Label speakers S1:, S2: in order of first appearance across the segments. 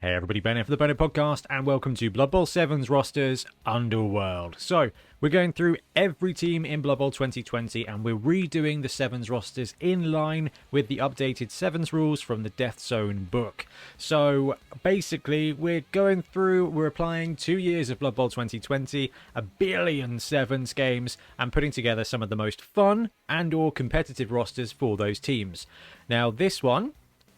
S1: Hey everybody, Ben here for the Bonehead podcast, and welcome to Blood Bowl 7's rosters Underworld. So, we're going through every team in Blood Bowl 2020, and we're redoing the 7's rosters in line with the updated 7's rules from the Deathzone book. So, basically, we're applying 2 years of Blood Bowl 2020, a billion 7's games, and putting together some of the most fun and or competitive rosters for those teams. Now, this one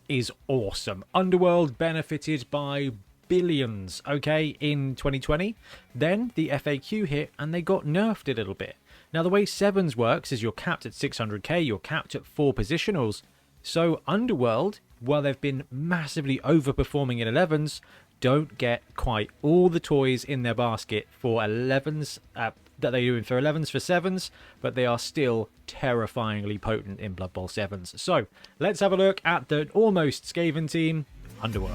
S1: is awesome. Underworld benefited by billions, okay, in 2020. Then the FAQ hit and they got nerfed a little bit. Now the way 7's works is you're capped at 600k, you're capped at 4 positionals. So Underworld, while they've been massively overperforming in 11s, don't get quite all the toys in their basket for 11s that they're doing for 11s for 7s, but they are still terrifyingly potent in Blood Bowl 7s. So let's have a look at the almost Skaven team, Underworld.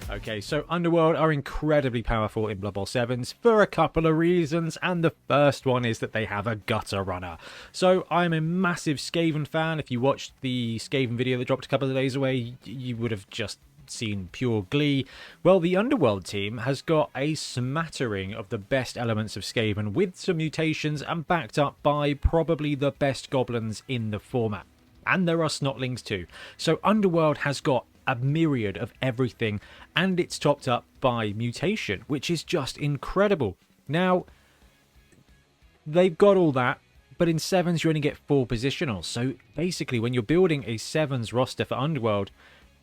S1: Okay, so Underworld are incredibly powerful in Blood Bowl 7s for a couple of reasons, and the first one is that they have a gutter runner. So I'm a massive Skaven fan. If you watched the Skaven video that dropped a couple of days away, you would have just seen pure glee. Well, the Underworld team has got a smattering of the best elements of Skaven with some mutations and backed up by probably the best goblins in the format. And there are Snotlings too. So Underworld has got a myriad of everything, and it's topped up by mutation, which is just incredible. Now, they've got all that, but in 7s you only get 4 positionals. So basically, when you're building a 7s roster for Underworld,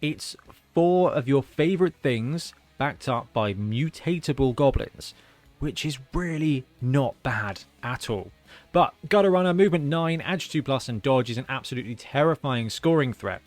S1: it's 4 of your favorite things backed up by mutatable goblins, which is really not bad at all. But Gutter Runner, Movement 9, Edge 2+, and Dodge is an absolutely terrifying scoring threat.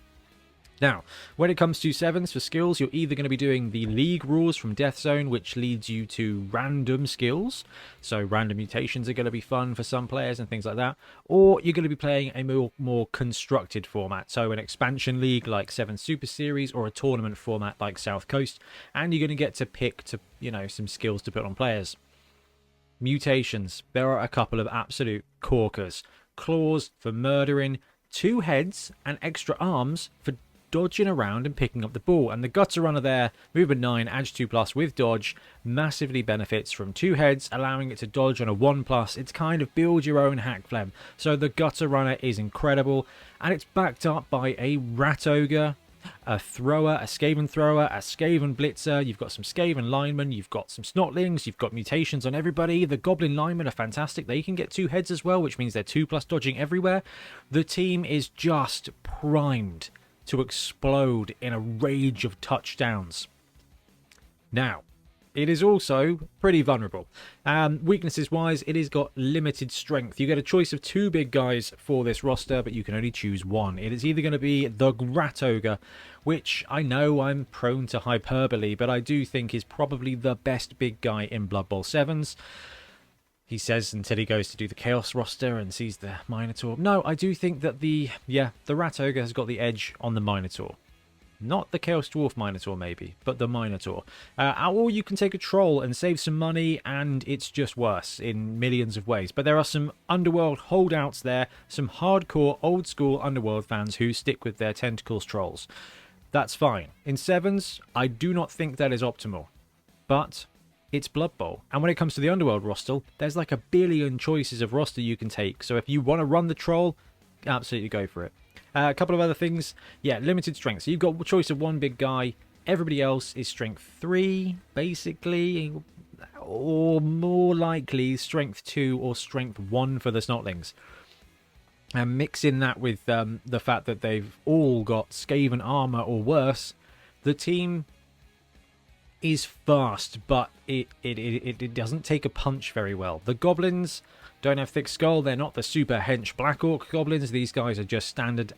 S1: Now, when it comes to 7s for skills, you're either going to be doing the League rules from Deathzone, which leads you to random skills. So random mutations are going to be fun for some players and things like that. Or you're going to be playing a more constructed format. So an expansion league like 7 Super Series, or a tournament format like South Coast. And you're going to get to pick some skills to put on players. Mutations. There are a couple of absolute corkers. Claws for murdering, 2 heads and extra arms for dodging around and picking up the ball. And the Gutter Runner there, Movement 9, Edge 2+, with Dodge, massively benefits from 2 heads, allowing it to dodge on a 1+. It's kind of build your own hack phlegm. So the Gutter Runner is incredible, and it's backed up by a Rat Ogre, a Thrower, a Skaven Thrower, a Skaven Blitzer. You've got some Skaven Linemen, you've got some Snotlings, you've got mutations on everybody. The Goblin Linemen are fantastic. They can get 2 heads as well, which means they're 2+ dodging everywhere. The team is just primed to explode in a rage of touchdowns. Now, it is also pretty vulnerable. Weaknesses wise, it has got limited strength. You get a choice of 2 big guys for this roster, but you can only choose one. It is either going to be the Rat Ogre, which I know I'm prone to hyperbole, but I do think is probably the best big guy in Blood Bowl 7s. He says until he goes to do the Chaos roster and sees the Minotaur. No, I do think that the Rat Ogre has got the edge on the Minotaur. Not the Chaos Dwarf Minotaur, maybe, but the Minotaur. Or you can take a Troll and save some money, and it's just worse in millions of ways. But there are some Underworld holdouts there, some hardcore, old-school Underworld fans who stick with their Tentacles Trolls. That's fine. In 7s, I do not think that is optimal. But it's Blood Bowl. And when it comes to the Underworld roster, there's like a billion choices of roster you can take. So if you want to run the Troll, absolutely go for it. A couple of other things. Yeah, limited strength. So you've got a choice of 1 big guy. Everybody else is strength 3, basically. Or more likely, strength 2 or strength 1 for the Snotlings. And mixing that with the fact that they've all got Skaven armor or worse, the team is fast, but it doesn't take a punch very well. The goblins don't have thick skull. They're not the super hench Black Orc goblins. These guys are just standard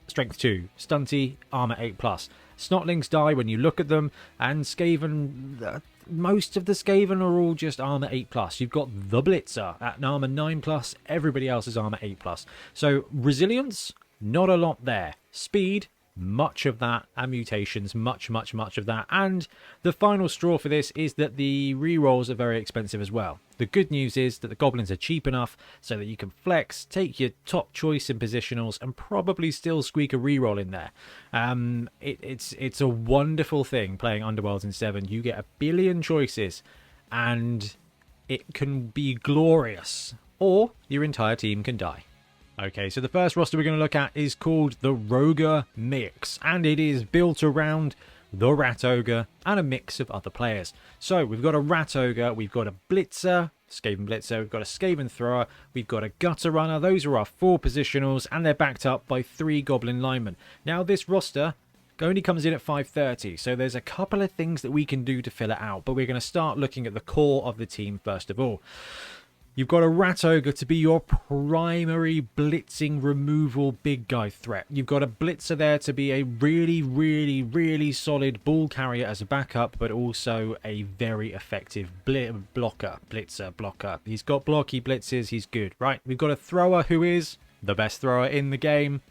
S1: strength 2, stunty, armor 8+. Snotlings die when you look at them, and Skaven, most of the Skaven are all just armor 8+. You've got the Blitzer at an armor 9+. Everybody else is armor 8+. So resilience, not a lot there. Speed, much of that, and mutations, much of that. And the final straw for this is that the rerolls are very expensive as well. The good news is that the goblins are cheap enough so that you can flex, take your top choice in positionals, and probably still squeak a reroll in there. It's a wonderful thing playing Underworlds in 7. You get a billion choices, and it can be glorious, or your entire team can die. Okay, so the first roster we're going to look at is called the Roger Mix, and it is built around the Rat Ogre and a mix of other players. So we've got a Rat Ogre, we've got a Blitzer, Skaven Blitzer, we've got a Skaven Thrower, we've got a Gutter Runner. Those are our 4 positionals, and they're backed up by 3 Goblin Linemen. Now this roster only comes in at 530, so there's a couple of things that we can do to fill it out, but we're going to start looking at the core of the team first of all. You've got a Rat Ogre to be your primary blitzing removal big guy threat. You've got a Blitzer there to be a really solid ball carrier as a backup, but also a very effective blitzer blocker. He's got blocky blitzes, he's good, right? We've got a Thrower who is the best thrower in the game.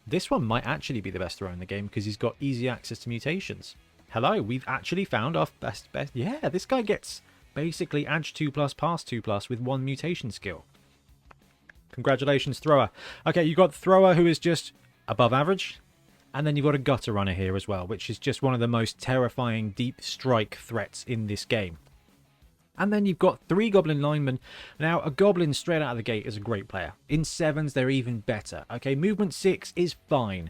S1: This one might actually be the best thrower in the game because he's got easy access to mutations. Hello, we've actually found our best. Yeah, this guy gets basically Edge 2+, Pass 2+ with 1 mutation skill. Congratulations, Thrower. Okay, you've got Thrower who is just above average. And then you've got a Gutter Runner here as well, which is just one of the most terrifying deep strike threats in this game. And then you've got 3 Goblin Linemen. Now, a Goblin straight out of the gate is a great player. In 7s, they're even better. Okay, movement 6 is fine.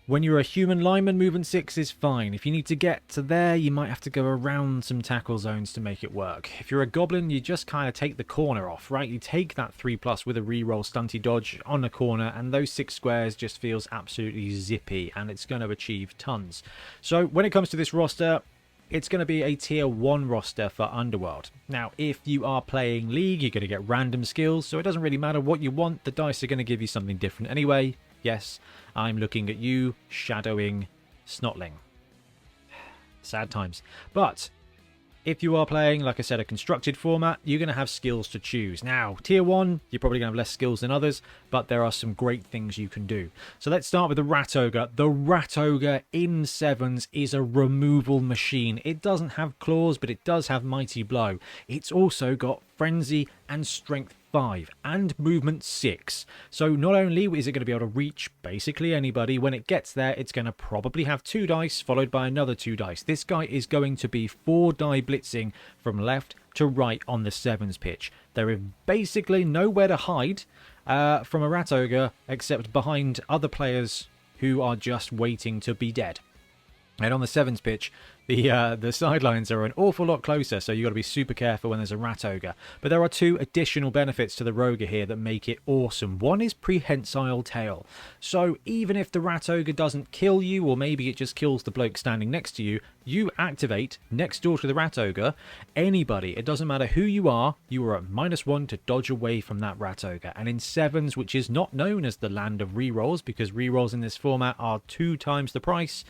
S1: When you're a human lineman, movement 6 is fine. If you need to get to there, you might have to go around some tackle zones to make it work. If you're a goblin, you just kind of take the corner off, right? You take that 3+ with a reroll stunty dodge on the corner, and those 6 squares just feels absolutely zippy, and it's going to achieve tons. So when it comes to this roster, it's going to be a tier 1 roster for Underworld. Now, if you are playing League, you're going to get random skills, so it doesn't really matter what you want. The dice are going to give you something different anyway. Yes, I'm looking at you, shadowing Snotling. Sad times. But if you are playing, like I said, a constructed format, you're going to have skills to choose. Now, tier 1, you're probably going to have less skills than others, but there are some great things you can do. So let's start with the Rat Ogre. The Rat Ogre in 7s is a removal machine. It doesn't have claws, but it does have Mighty Blow. It's also got Frenzy and Strength 5 and movement 6. So not only is it going to be able to reach basically anybody, when it gets there, it's going to probably have 2 dice followed by another 2 dice. This guy is going to be 4 die blitzing from left to right on the 7s pitch. There is basically nowhere to hide from a Rat Ogre except behind other players who are just waiting to be dead. And on the 7s pitch, the sidelines are an awful lot closer, so you've got to be super careful when there's a Rat Ogre. But there are 2 additional benefits to the Roger here that make it awesome. One is Prehensile Tail. So even if the Rat Ogre doesn't kill you, or maybe it just kills the bloke standing next to you, you activate next door to the Rat Ogre. Anybody, it doesn't matter who you are at -1 to dodge away from that Rat Ogre. And in 7s, which is not known as the land of rerolls, because rerolls in this format are 2 times the price,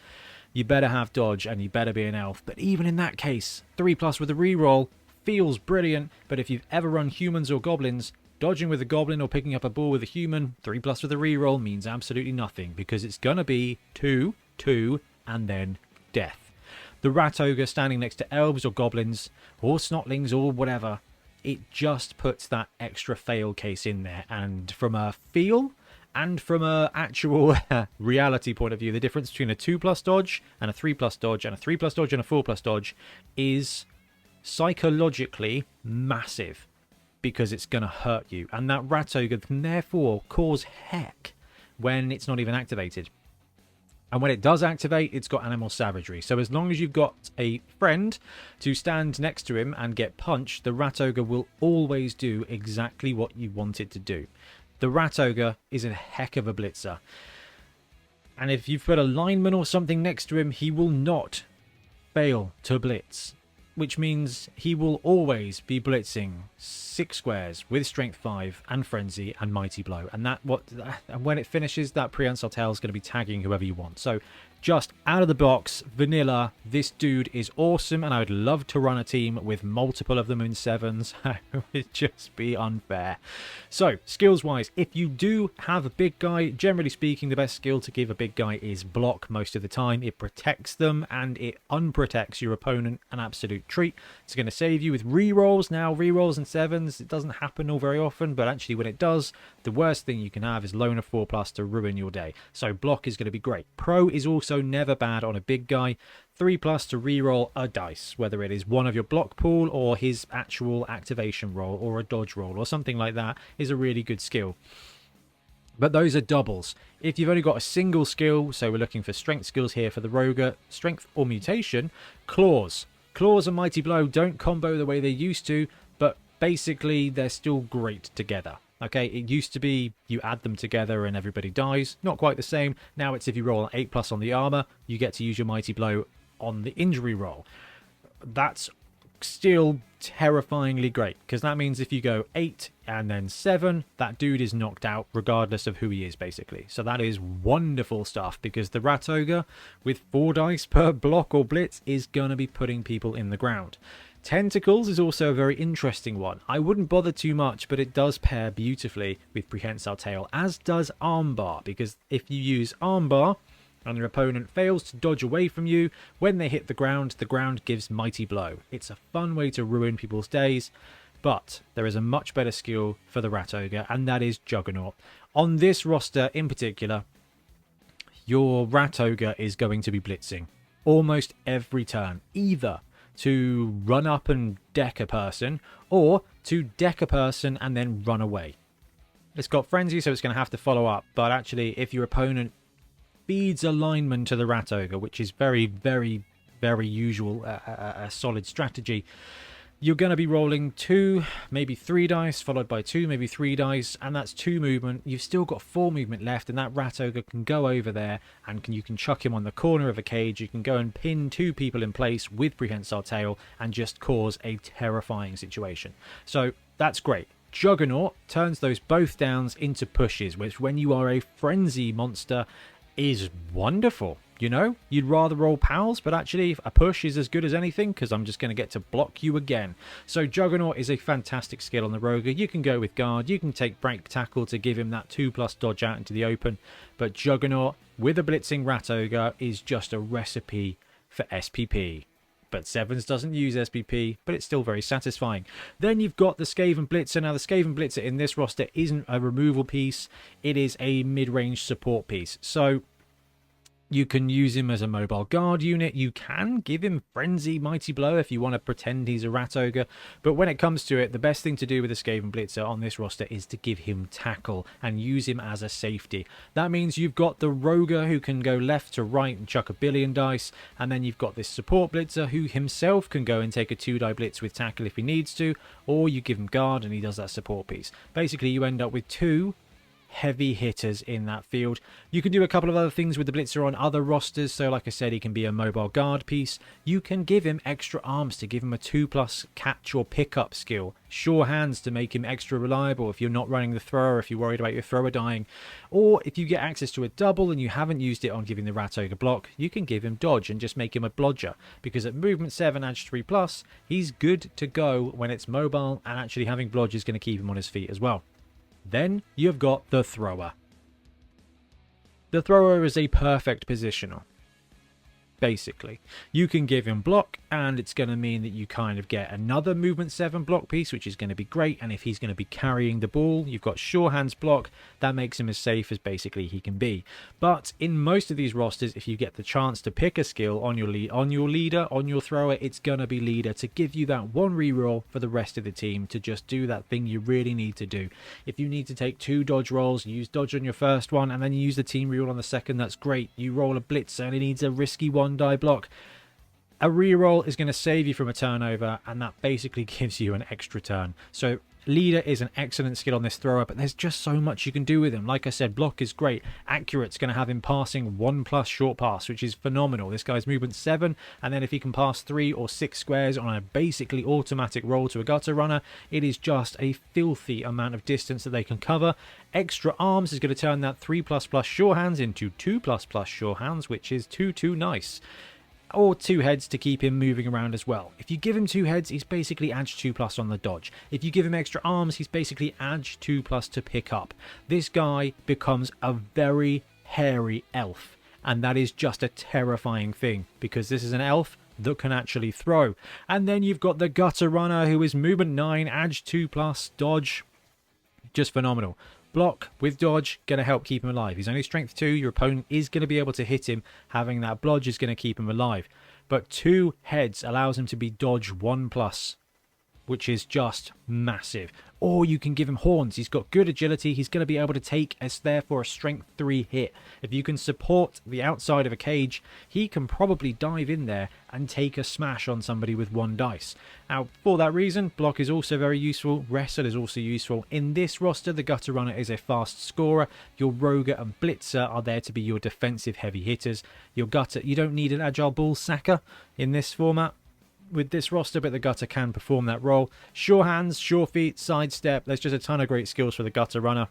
S1: you better have dodge and you better be an elf. But even in that case, 3+ with a reroll feels brilliant. But if you've ever run humans or goblins, dodging with a goblin or picking up a ball with a human, 3+ with a reroll means absolutely nothing, because it's going to be 2, 2, and then death. The Rat Ogre standing next to elves or goblins or snotlings or whatever, it just puts that extra fail case in there. And from a feel and from a actual reality point of view, the difference between a 2+ dodge and a 3+ dodge and a 3+ dodge and a 4+ dodge is psychologically massive, because it's going to hurt you. And that Rat Ogre can therefore cause heck when it's not even activated. And when it does activate, it's got Animal Savagery. So as long as you've got a friend to stand next to him and get punched, the Rat Ogre will always do exactly what you want it to do. The Rat Ogre is a heck of a blitzer. And if you've put a lineman or something next to him, he will not fail to blitz. Which means he will always be blitzing 6 squares with Strength 5 and Frenzy and Mighty Blow. And when it finishes, that Prehensile Tail is going to be tagging whoever you want. So
S2: just out of the box, vanilla, this dude is awesome, and I would love to run a team with multiple of them in 7s. It would just be unfair. So, skills-wise, if you do have a big guy, generally speaking, the best skill to give a big guy is block most of the time. It protects them, and it unprotects your opponent, an absolute treat. It's going to save you with rerolls. Now, rerolls in 7s, it doesn't happen all very often, but actually when it does, the worst thing you can have is loner 4+ to ruin your day. So, block is going to be great. Pro is also never bad on a big guy. 3+ to reroll a dice, whether it is one of your block pool or his actual activation roll or a dodge roll or something like that, is a really good skill. But those are doubles. If you've only got a single skill, so we're looking for strength skills here for the rogue, strength or mutation, claws. Claws and mighty blow don't combo the way they used to, but basically they're still great together. Okay, it used to be you add them together and everybody dies. Not quite the same. Now it's if you roll an 8+ on the armor, you get to use your mighty blow on the injury roll. That's still terrifyingly great, because that means if you go 8 and then 7, that dude is knocked out regardless of who he is, basically. So that is wonderful stuff, because the rat ogre with 4 dice per block or blitz is going to be putting people in the ground. Tentacles is also a very interesting one. I wouldn't bother too much, but it does pair beautifully with Prehensile Tail, as does Armbar, because if you use Armbar and your opponent fails to dodge away from you, when they hit the ground gives Mighty Blow. It's a fun way to ruin people's days, but there is a much better skill for the Rat Ogre, and that is Juggernaut. On this roster in particular, your Rat Ogre is going to be blitzing almost every turn, either to run up and deck a person, or to deck a person and then run away. It's got Frenzy, so it's going to have to follow up, but actually if your opponent feeds a lineman to the Rat Ogre, which is very, very, very usual, a solid strategy, you're going to be rolling 2, maybe 3 dice, followed by 2, maybe 3 dice, and that's 2 movement. You've still got 4 movement left, and that Rat Ogre can go over there, and you can chuck him on the corner of a cage. You can go and pin 2 people in place with Prehensile Tail and just cause a terrifying situation. So that's great. Juggernaut turns those both downs into pushes, which when you are a frenzy monster is wonderful. You know, you'd rather roll pals, but actually a push is as good as anything, because I'm just going to get to block you again. So Juggernaut is a fantastic skill on the rogue. You can go with guard, you can take break tackle to give him that 2+ dodge out into the open, but Juggernaut with a blitzing Rat Ogre is just a recipe for SPP. But 7s doesn't use SPP, but it's still very satisfying. Then you've got the Skaven Blitzer. Now the Skaven Blitzer in this roster isn't a removal piece, it is a mid-range support piece. So you can use him as a mobile guard unit. You can give him Frenzy Mighty Blow if you want to pretend he's a Rat Ogre. But when it comes to it, the best thing to do with a Skaven Blitzer on this roster is to give him tackle and use him as a safety. That means you've got the Roger who can go left to right and chuck a billion dice. And then you've got this support Blitzer who himself can go and take a 2-die blitz with tackle if he needs to. Or you give him guard and he does that support piece. Basically, you end up with 2 heavy hitters in that field. You can do a couple of other things with the Blitzer on other rosters. So like I said, he can be a mobile guard piece. You can give him extra arms to give him a 2+ catch or pickup skill. Sure hands to make him extra reliable if you're not running the thrower, if you're worried about your thrower dying. Or if you get access to a double and you haven't used it on giving the Rat Ogre block, you can give him dodge and just make him a blodger. Because at movement 7 edge 3+, he's good to go when it's mobile, and actually having blodge is going to keep him on his feet as well. Then you've got the thrower. The thrower is a perfect positional. Basically, you can give him block, and it's going to mean that you kind of get another movement 7 block piece, which is going to be great. And if he's going to be carrying the ball, you've got sure hands block. That makes him as safe as basically he can be. But in most of these rosters, if you get the chance to pick a skill on your leader, on your thrower, it's going to be leader, to give you that 1 reroll for the rest of the team to just do that thing you really need to do. If you need to take 2 dodge rolls, you use dodge on your first one, and then you use the team reroll on the second, that's great. You roll a blitz and it needs a risky 1-die block. A reroll is going to save you from a turnover, and that basically gives you an extra turn. So Leader is an excellent skill on this thrower, but there's just so much you can do with him. Like I said, block is great. Accurate's going to have him passing 1+ short pass, which is phenomenal. This guy's movement 7, and then if he can pass 3 or 6 squares on a basically automatic roll to a gutter runner, it is just a filthy amount of distance that they can cover. Extra arms is going to turn that 3++ sure hands into 2++ sure hands, which is too nice. Or 2 heads to keep him moving around as well. If you give him 2 heads, he's basically edge 2+ on the dodge. If you give him extra arms, he's basically edge 2+ to pick up. This guy becomes a very hairy elf, and that is just a terrifying thing, because this is an elf that can actually throw. And then you've got the gutter runner, who is movement 9, edge 2+, dodge. Just phenomenal. Block with dodge, going to help keep him alive. He's only strength 2. Your opponent is going to be able to hit him. Having that blodge is going to keep him alive. But 2 heads allows him to be dodge 1+, which is just massive. Or you can give him horns. He's got good agility. He's going to be able to take therefore a strength 3 hit. If you can support the outside of a cage, he can probably dive in there and take a smash on somebody with 1 dice. Now, for that reason, block is also very useful. Wrestle is also useful. In this roster, the gutter runner is a fast scorer. Your roger and blitzer are there to be your defensive heavy hitters. Your gutter, you don't need an agile ball sacker in this format with this roster, but the gutter can perform that role. Sure hands, sure feet, sidestep. There's just a ton of great skills for the gutter runner.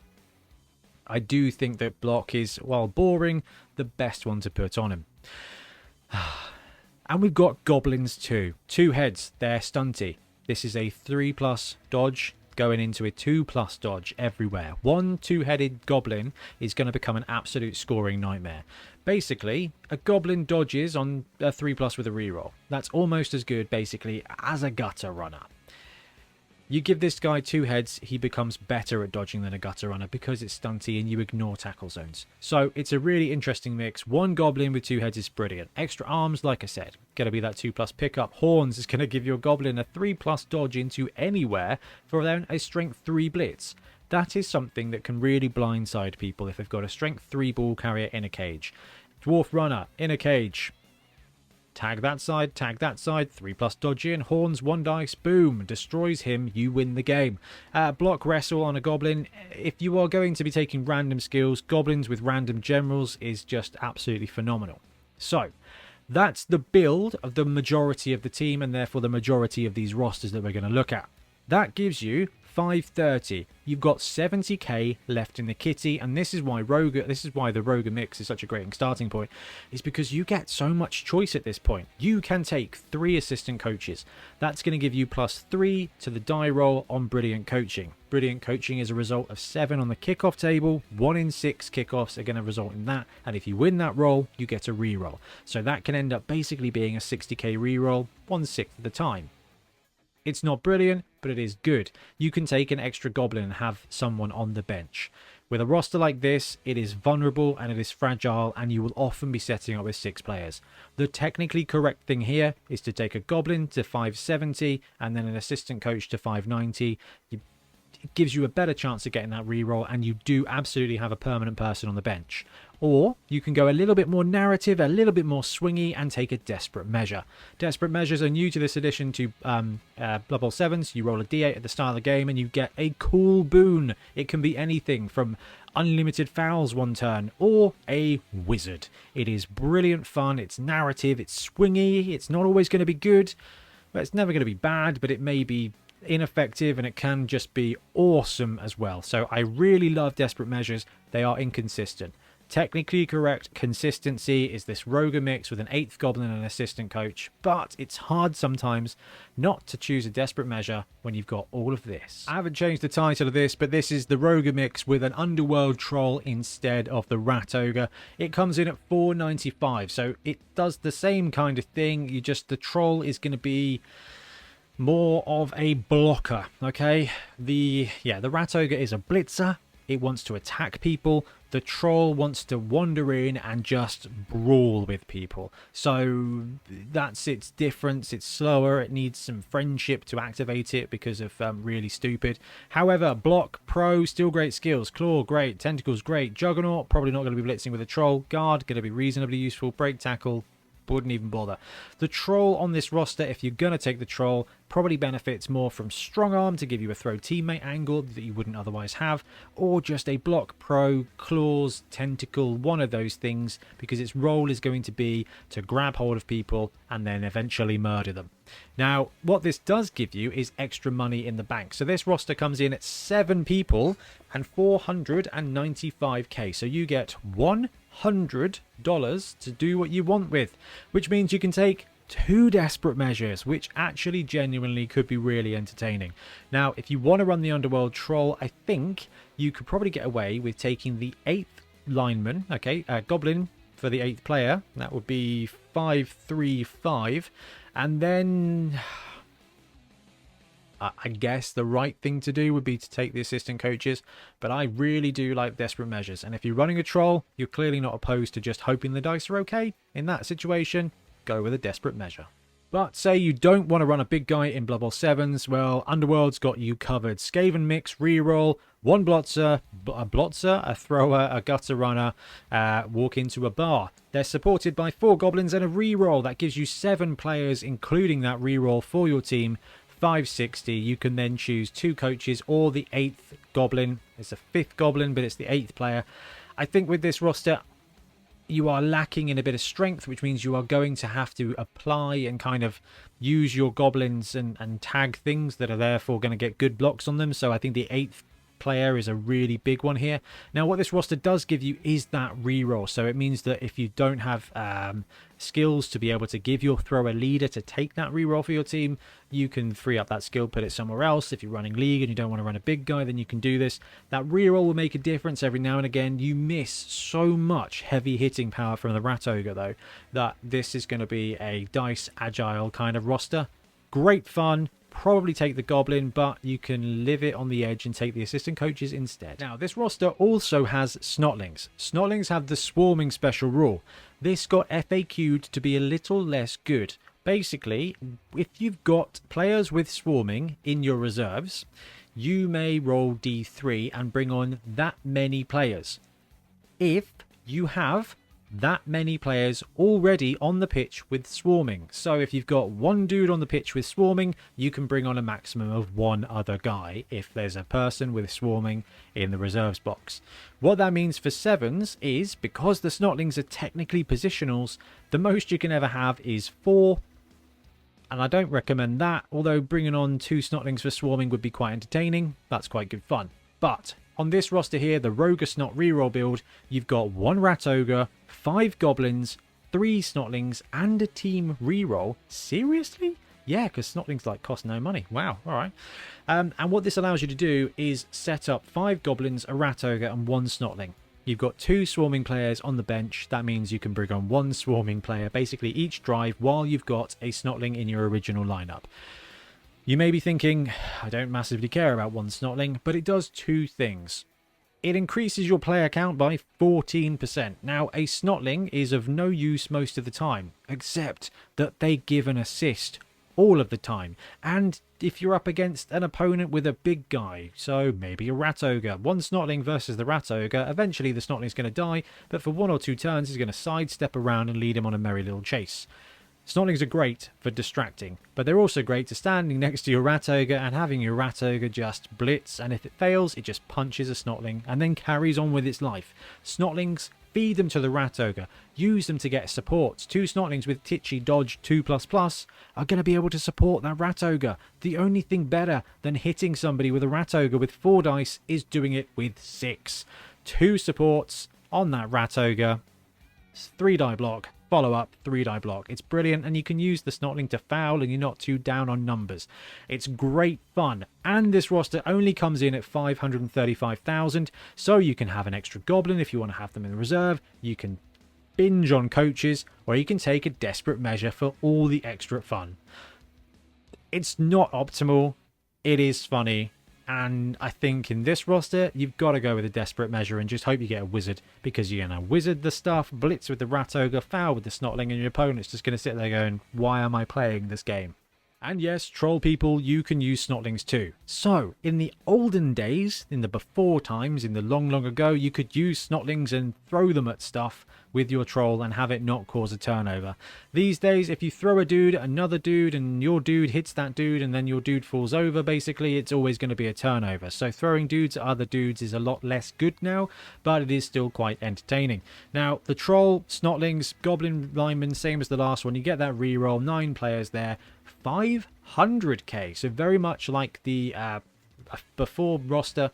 S2: I do think that block is, while boring, the best one to put on him. And we've got goblins too. 2 heads, they're stunty. This is a 3+ dodge going into a 2+ dodge everywhere. 1 2-headed goblin is going to become an absolute scoring nightmare. Basically, a goblin dodges on a 3+ with a reroll. That's almost as good, basically, as a gutter runner. You give this guy 2 heads, he becomes better at dodging than a gutter runner because it's stunty and you ignore tackle zones. So it's a really interesting mix. 1 goblin with 2 heads is brilliant. Extra arms, like I said, going to be that 2+ pickup. Horns is going to give your goblin a 3+ dodge into anywhere for then a strength 3 blitz. That is something that can really blindside people if they've got a strength 3 ball carrier in a cage. Dwarf runner in a cage. Tag that side, 3+ dodge in, horns, 1 dice, boom, destroys him, you win the game. Block wrestle on a goblin. If you are going to be taking random skills, goblins with random generals is just absolutely phenomenal. So, that's the build of the majority of the team and therefore the majority of these rosters that we're going to look at. That gives you 530. You've got 70k left in the kitty, and this is why the rogue mix is such a great starting point, is because you get so much choice at this point. You can take 3 assistant coaches. That's going to give you +3 to the die roll on brilliant coaching. Brilliant coaching is a result of 7 on the kickoff table. 1 in 6 kickoffs are going to result in that, and if you win that roll, you get a reroll. So that can end up basically being a 60k reroll 1/6 of the time. It's not brilliant, but it is good. You can take an extra goblin and have someone on the bench. With a roster like this, it is vulnerable and it is fragile, and you will often be setting up with 6 players. The technically correct thing here is to take a goblin to 570 and then an assistant coach to 590. It gives you a better chance of getting that reroll, and you do absolutely have a permanent person on the bench. Or you can go a little bit more narrative, a little bit more swingy, and take a desperate measure. Desperate measures are new to this edition to Blood Bowl 7s. You roll a d8 at the start of the game and you get a cool boon. It can be anything from unlimited fouls 1 turn or a wizard. It is brilliant fun, it's narrative, it's swingy, it's not always going to be good, but it's never going to be bad, but it may be ineffective, and it can just be awesome as well. So I really love desperate measures. They are inconsistent. Technically correct consistency is this rogue mix with an 8th goblin and an assistant coach, but it's hard sometimes not to choose a desperate measure when you've got all of this. I haven't changed the title of this, but this is the rogue mix with an underworld troll instead of the rat ogre. It comes in at 495, so it does the same kind of thing. The troll is going to be more of a blocker. Okay, the rat ogre is a blitzer. It wants to attack people. The troll wants to wander in and just brawl with people. So that's its difference. It's slower. It needs some friendship to activate it because of really stupid. However, block, pro, still great skills. Claw, great. Tentacles, great. Juggernaut, probably not going to be blitzing with a troll. Guard, going to be reasonably useful. Break, tackle, wouldn't even bother. The troll on this roster, if you're going to take the troll, probably benefits more from strong arm to give you a throw teammate angle that you wouldn't otherwise have, or just a block pro, claws, tentacle, one of those things, because its role is going to be to grab hold of people and then eventually murder them. Now, what this does give you is extra money in the bank. So this roster comes in at 7 people and 495k. So you get $100 to do what you want with, which means you can take 2 desperate measures, which actually genuinely could be really entertaining. Now, if you want to run the Underworld troll, I think you could probably get away with taking the 8th lineman, okay, Goblin for the 8th player. That would be 535, and then I guess the right thing to do would be to take the assistant coaches, but I really do like desperate measures. And if you're running a troll, you're clearly not opposed to just hoping the dice are okay. In that situation, go with a desperate measure. But say you don't want to run a big guy in Blood Bowl 7s, well, Underworld's got you covered. Skaven mix, reroll, 1 blotzer, a thrower, a gutter runner, walk into a bar. They're supported by 4 goblins and a reroll. That gives you 7 players, including that reroll for your team. 560. You can then choose 2 coaches or the 8th goblin. It's a 5th goblin, but it's the 8th player. I think with this roster, you are lacking in a bit of strength, which means you are going to have to apply and kind of use your goblins and tag things that are therefore going to get good blocks on them. So I think the 8th player is a really big one here. Now, what this roster does give you is that reroll. So it means that if you don't have skills to be able to give your thrower leader to take that reroll for your team, you can free up that skill, put it somewhere else. If you're running league and you don't want to run a big guy, then you can do this. That reroll will make a difference every now and again. You miss so much heavy hitting power from the Rat Ogre, though, that this is going to be a dice agile kind of roster. Great fun. Probably take the Goblin, but you can live it on the edge and take the assistant coaches instead. Now, this roster also has Snotlings. Snotlings have the swarming special rule. This got FAQ'd to be a little less good. Basically, if you've got players with swarming in your reserves, you may roll D3 and bring on that many players. If you have that many players already on the pitch with swarming. So if you've got 1 dude on the pitch with swarming, you can bring on a maximum of 1 other guy if there's a person with swarming in the reserves box. What that means for 7s is, because the Snotlings are technically positionals, the most you can ever have is 4. And I don't recommend that, although bringing on 2 Snotlings for swarming would be quite entertaining. That's quite good fun. But on this roster here, the Rogue Snot reroll build, you've got 1 Rat Ogre, 5 Goblins, 3 Snotlings, and a team reroll. Seriously? Yeah, because Snotlings like cost no money. Wow, alright. And what this allows you to do is set up 5 Goblins, a Rat Ogre, and 1 Snotling. You've got 2 swarming players on the bench. That means you can bring on 1 swarming player basically each drive while you've got a Snotling in your original lineup. You may be thinking, I don't massively care about 1 Snotling, but it does 2 things. It increases your player count by 14%. Now, a Snotling is of no use most of the time, except that they give an assist all of the time. And if you're up against an opponent with a big guy, so maybe a Rat Ogre, 1 Snotling versus the Rat Ogre, eventually the Snotling's going to die, but for 1 or 2 turns he's going to sidestep around and lead him on a merry little chase. Snotlings are great for distracting, but they're also great to standing next to your Rat Ogre and having your Rat Ogre just blitz, and if it fails, it just punches a Snotling and then carries on with its life. Snotlings, feed them to the Rat Ogre, use them to get supports. 2 Snotlings with Titchy Dodge 2++ are going to be able to support that Rat Ogre. The only thing better than hitting somebody with a Rat Ogre with 4 dice is doing it with 6. 2 supports on that Rat Ogre, 3 die block, follow up, 3 die block. It's brilliant, and you can use the Snotling to foul and you're not too down on numbers. It's great fun, and this roster only comes in at 535,000, so you can have an extra Goblin if you want to have them in the reserve. You can binge on coaches, or you can take a desperate measure for all the extra fun. It's not optimal, it is funny, and I think in this roster, you've got to go with a desperate measure and just hope you get a wizard, because you're going to wizard the stuff, blitz with the Rat Ogre, foul with the Snotling, and your opponent's just going to sit there going, why am I playing this game? And yes, troll people, you can use Snotlings too. So, in the olden days, in the before times, in the long, long ago, you could use Snotlings and throw them at stuff with your troll and have it not cause a turnover. These days, if you throw a dude at another dude and your dude hits that dude and then your dude falls over, basically, it's always going to be a turnover. So throwing dudes at other dudes is a lot less good now, but it is still quite entertaining. Now, the troll, Snotlings, Goblin linemen, same as the last one, you get that reroll, 9 players there, 500k, so very much like the before roster.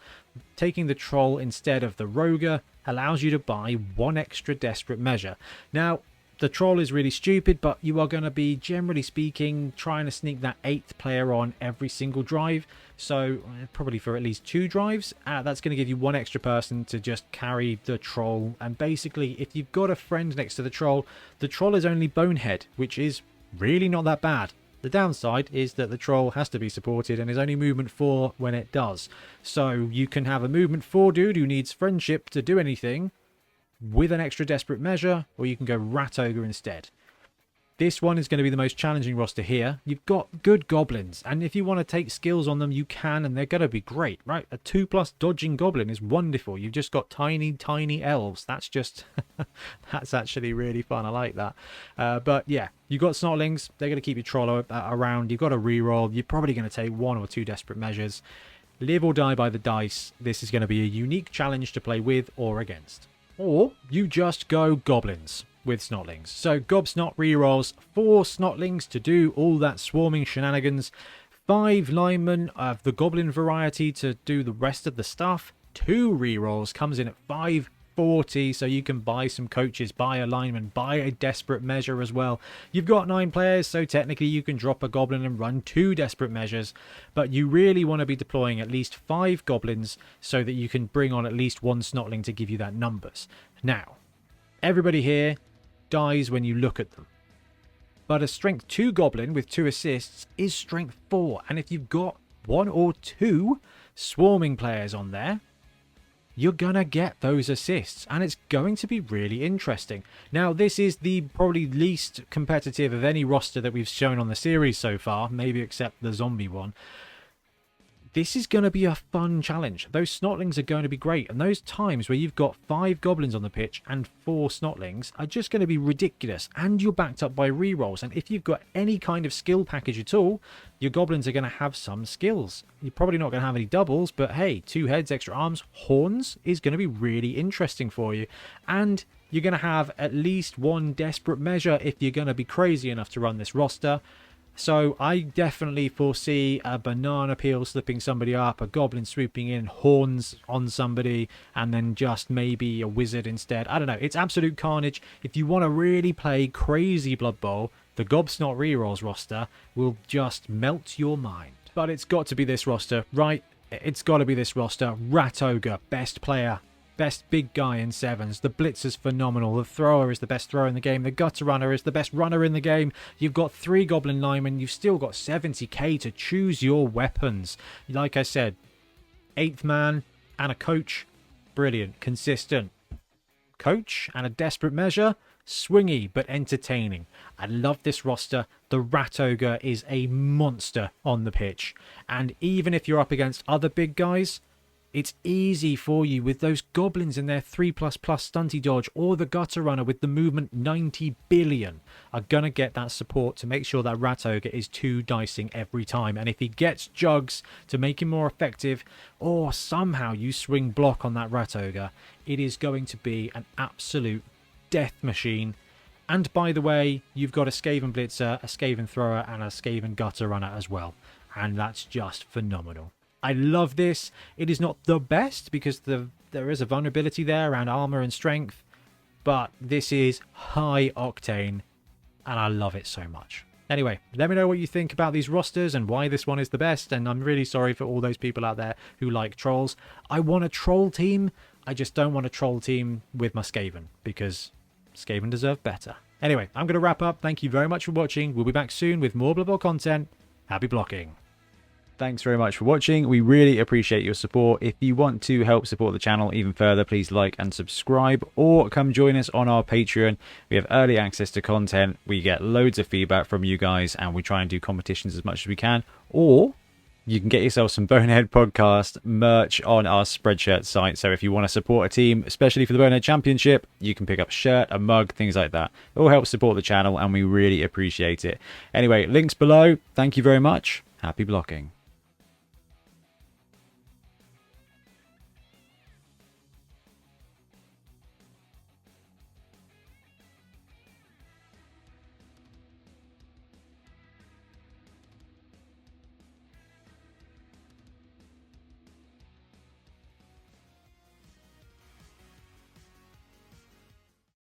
S2: Taking the troll instead of the roger allows you to buy 1 extra desperate measure. Now, the troll is really stupid, but you are going to be, generally speaking, trying to sneak that 8th player on every single drive. So probably for at least 2 drives, that's going to give you 1 extra person to just carry the troll. And basically, if you've got a friend next to the troll is only Bonehead, which is really not that bad. The downside is that the troll has to be supported and is only movement 4 when it does. So you can have a movement 4 dude who needs friendship to do anything with an extra desperate measure, or you can go rat ogre instead. This one is going to be the most challenging roster here. You've got good goblins, and if you want to take skills on them, you can, and they're going to be great, right? A 2+ dodging goblin is wonderful. You've just got tiny, tiny elves. That's just, that's actually really fun. I like that. But yeah, you've got Snotlings. They're going to keep your troll around. You've got a reroll. You're probably going to take 1 or 2 desperate measures. Live or die by the dice. This is going to be a unique challenge to play with or against. Or you just go goblins with Snotlings. So Gobsnot rerolls, 4 Snotlings to do all that swarming shenanigans, 5 linemen of the goblin variety to do the rest of the stuff, 2 rerolls, comes in at 540, so you can buy some coaches, buy a lineman, buy a desperate measure as well. You've got 9 players, so technically you can drop a goblin and run 2 desperate measures, but you really want to be deploying at least 5 goblins so that you can bring on at least 1 Snotling to give you that numbers. Now, everybody here dies when you look at them, but a strength 2 goblin with 2 assists is strength 4, and if you've got 1 or 2 swarming players on there, you're gonna get those assists, and it's going to be really interesting. Now, this is the probably least competitive of any roster that we've shown on the series so far, maybe except the zombie one. This is going to be a fun challenge. Those Snotlings are going to be great, and those times where you've got 5 goblins on the pitch and 4 Snotlings are just going to be ridiculous, and you're backed up by rerolls. And if you've got any kind of skill package at all, your goblins are going to have some skills. You're probably not going to have any doubles, but hey, 2 heads, extra arms, horns is going to be really interesting for you. And you're going to have at least 1 desperate measure if you're going to be crazy enough to run this roster. So I definitely foresee a banana peel slipping somebody up, a goblin swooping in, horns on somebody, and then just maybe a wizard instead. I don't know. It's absolute carnage. If you want to really play crazy Blood Bowl, the Gobsnot rerolls roster will just melt your mind. But it's got to be this roster, right? It's got to be this roster. Rat Ogre, best player. Best big guy in 7s. The Blitzer's phenomenal. The Thrower is the best thrower in the game. The Gutter Runner is the best runner in the game. You've got 3 Goblin Linemen. You've still got 70k to choose your weapons. Like I said, 8th man and a coach. Brilliant. Consistent. Coach and a desperate measure. Swingy but entertaining. I love this roster. The Rat Ogre is a monster on the pitch. And even if you're up against other big guys, it's easy for you with those goblins in their 3++ stunty dodge, or the Gutter Runner with the movement 90 billion are going to get that support to make sure that Rat Ogre is 2 dicing every time. And if he gets jugs to make him more effective, or somehow you swing block on that Rat Ogre, it is going to be an absolute death machine. And by the way, you've got a Skaven Blitzer, a Skaven Thrower, and a Skaven Gutter Runner as well. And that's just phenomenal. I love this. It is not the best because there is a vulnerability there around armor and strength, but this is high octane and I love it so much. Anyway, let me know what you think about these rosters and why this one is the best, and I'm really sorry for all those people out there who like trolls. I want a troll team. I just don't want a troll team with my Skaven because Skaven deserve better. Anyway, I'm going to wrap up. Thank you very much for watching. We'll be back soon with more Blood Bowl content. Happy blocking. Thanks very much for watching. We really appreciate your support. If you want to help support the channel even further, please like and subscribe, or come join us on our Patreon. We have early access to content, we get loads of feedback from you guys, and we try and do competitions as much as we can. Or you can get yourself some Bonehead podcast merch on our Spreadshirt site. So if you want to support a team, especially for the Bonehead Championship, you can pick up a shirt, a mug, things like that. It all helps support the channel, and we really appreciate it. Anyway, links below. Thank you very much. Happy blocking.